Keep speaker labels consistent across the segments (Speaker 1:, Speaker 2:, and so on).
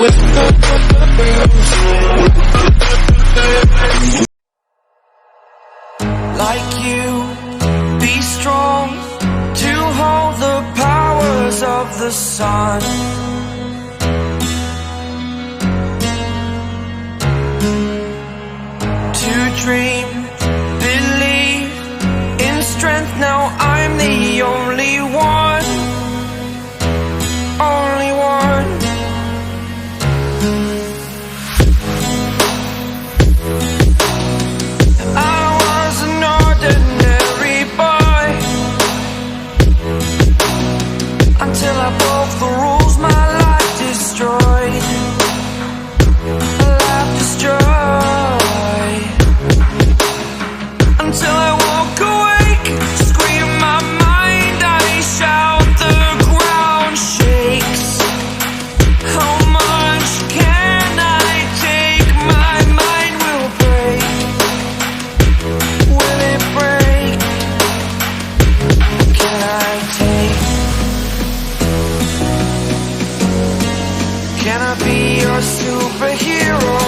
Speaker 1: Like you, be strong to hold the powers of the sun. To dream, believe in strength. Now I'm the only one, only one. I was an ordinary boy until I broke the rules. My life destroyed, life destroyed. Until I walk awake, scream my mind, I shout, the ground shakes. How much can I take? My mind will break. Will it break? Can I take? Can I be your superhero?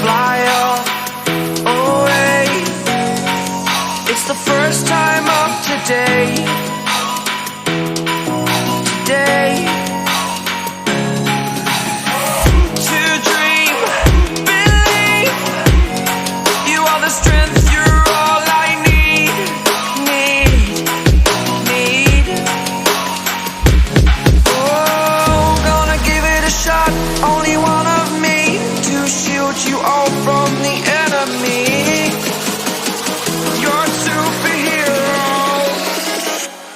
Speaker 1: Fly off away. It's the first time of today. Today. To dream, believe. You are the strength, you're all I need. Need. Oh, gonna give it a shot. Only one of me to shield you all from the enemy. You're a superhero.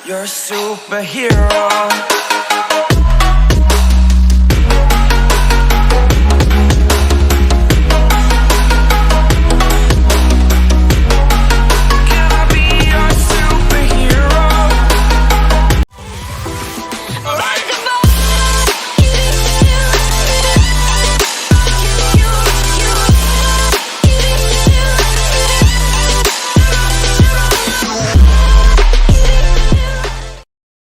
Speaker 1: You're a superhero.